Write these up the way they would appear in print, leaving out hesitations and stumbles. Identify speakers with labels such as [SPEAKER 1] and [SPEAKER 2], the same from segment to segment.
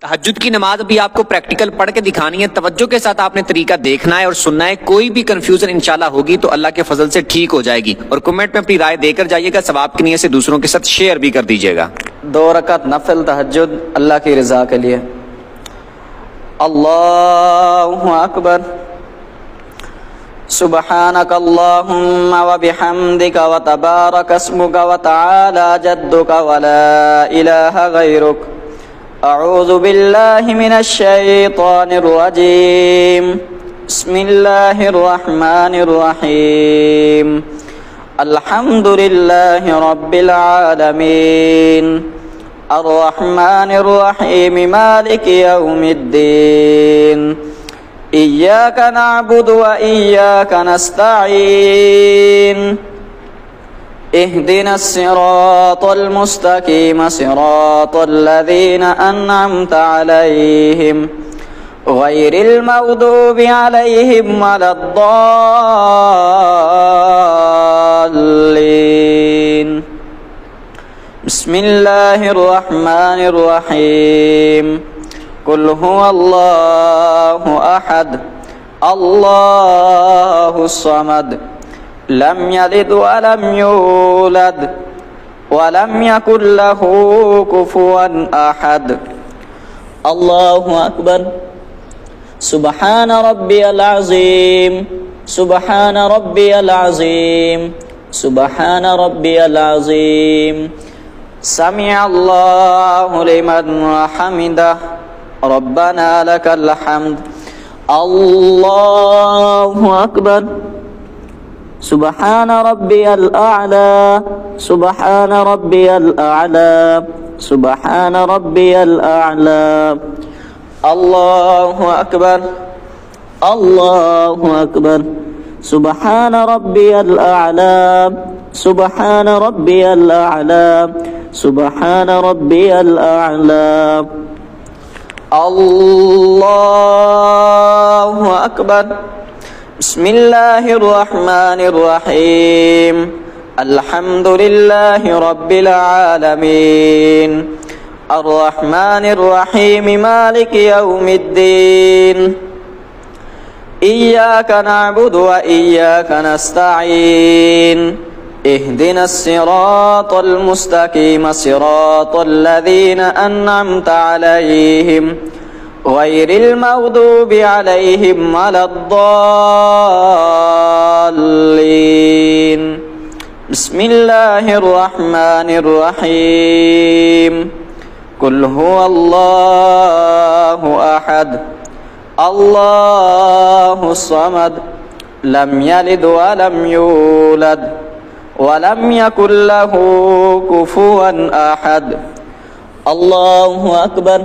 [SPEAKER 1] तहज्जुद की नमाज अभी आपको प्रैक्टिकल पढ़ के दिखानी है। तवज्जो के साथ आपने तरीका देखना है और सुनना है। कोई भी कंफ्यूजन इंशाल्लाह होगी तो अल्लाह के फजल से ठीक हो जाएगी। और कमेंट में अपनी राय देकर जाइएगा। सवाब की नियत से दूसरों के साथ शेयर भी कर दीजिएगा।
[SPEAKER 2] 2 रकात नफल तहज्जुद अल्लाह की रजा के लिए। अल्लाहु अकबर। सुब्हानक अल्लाहुम्मा व बिहम्दिका व तबारक अस्मुका व तआला जद्दुका व ला इलाहा गैरुक। अऊज़ु बिल्लाहि मिनश शैतानिर रजीम। बिस्मिल्लाहिर रहमानिर रहीम। अल्हम्दुलिल्लाहि रब्बिल आलमीन। अर्रहमानिर रहीम मालिकि यौमिद्दीन। इय्याका नअबुदु व इय्याका नस्तईन। اهدنا الصراط المستقيم صراط الذين أنعمت عليهم غير المغضوب عليهم ولا الضالين. بسم الله الرحمن الرحيم. قل هو الله أحد الله الصمد لم يلد ولم يولد ولم يكن له كفوا أحد. الله أكبر. سبحان ربي العظيم سبحان ربي العظيم سبحان ربي العظيم. سمع الله لمن حمده ربنا لك الحمد. الله أكبر. سبحان ربي الأعلى سبحان ربي الأعلى سبحان ربي الأعلى. الله أكبر الله أكبر. سبحان ربي الأعلى سبحان ربي الأعلى سبحان ربي الأعلى. الله أكبر. بسم الله الرحمن الرحيم. الحمد لله رب العالمين. الرحمن الرحيم مالك يوم الدين. إياك نعبد وإياك نستعين. اهدنا الصراط المستقيم صراط الذين أنعمت عليهم غير المغضوب عليهم ولا الضالين. بسم الله الرحمن الرحيم. قل هو الله أحد الله الصمد لم يلد ولم يولد ولم يكن له كفوا أحد. الله أكبر.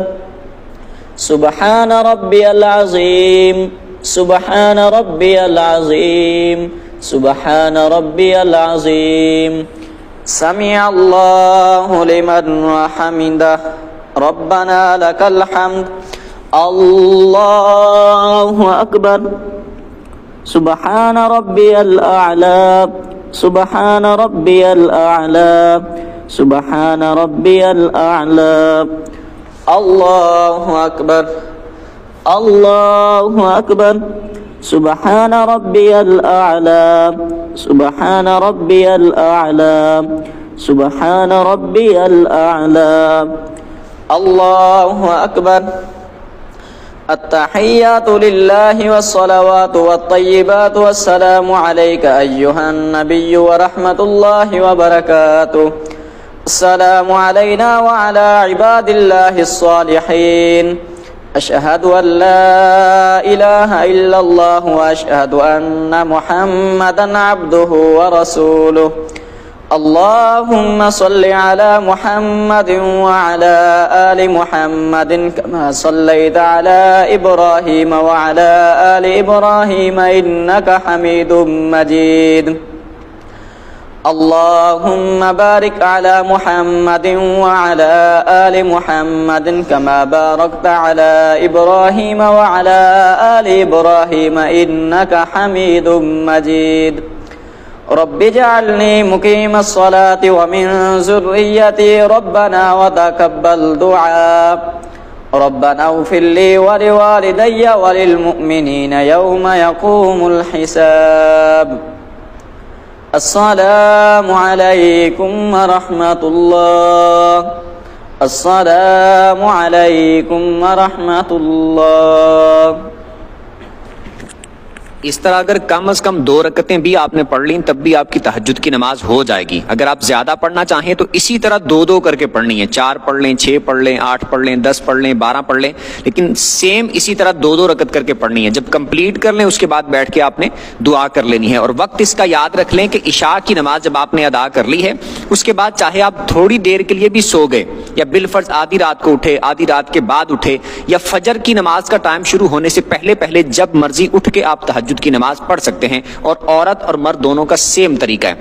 [SPEAKER 2] سبحان ربي العظيم سبحان ربي العظيم سبحان ربي العظيم. سمع الله لمن حمده ربنا لك الحمد. الله أكبر. سبحان ربي الأعلى سبحان ربي الأعلى سبحان ربي الأعلى. الله أكبر الله أكبر. سبحان ربي الأعلى سبحان ربي الأعلى سبحان ربي الأعلى. الله أكبر. التحيات لله والصلوات والطيبات والسلام عليك أيها النبي ورحمة الله وبركاته. السلام علينا وعلى عباد الله الصالحين. أشهد أن لا إله إلا الله وأشهد أن محمدا عبده ورسوله. اللهم صل على محمد وعلى آل محمد كما صليت على إبراهيم وعلى آل إبراهيم إنك حميد مجيد. اللهم بارك على محمد وعلى آل محمد كما باركت على إبراهيم وعلى آل إبراهيم إنك حميد مجيد. رب اجعلني مقيم الصلاة ومن ذريتي ربنا وتقبل دعاء. रब्बना उग़फ़िर ली व लिवालिदैया व लिलमुमिनीना यौम यक़ूमुल हिसाब। अस्सलामु अलैकुम व रहमतुल्लाह। अस्सलामु अलैकुम व रहमतुल्लाह।
[SPEAKER 1] इस तरह अगर कम से कम 2 रकतें भी आपने पढ़ ली तब भी आपकी तहज्जुद की नमाज हो जाएगी। अगर आप ज्यादा पढ़ना चाहें तो इसी तरह 2-2 करके पढ़नी है। 4 पढ़ लें, 6 पढ़ लें, 8 पढ़ लें, 10 पढ़ लें, 12 पढ़ लें, लेकिन सेम इसी तरह 2-2 रकत करके पढ़नी है। जब कंप्लीट कर लें उसके बाद बैठ के आपने दुआ कर लेनी है। और वक्त इसका याद रख लें कि इशा की नमाज जब आपने अदा कर ली है उसके बाद चाहे आप थोड़ी देर के लिए भी सो गए या बिलफर्ज आधी रात को उठे, आधी रात के बाद उठे, या फजर की नमाज का टाइम शुरू होने से पहले पहले जब मर्जी उठ के आप तहज्जुद की नमाज पढ़ सकते हैं। और औरत और मर्द दोनों का सेम तरीका है।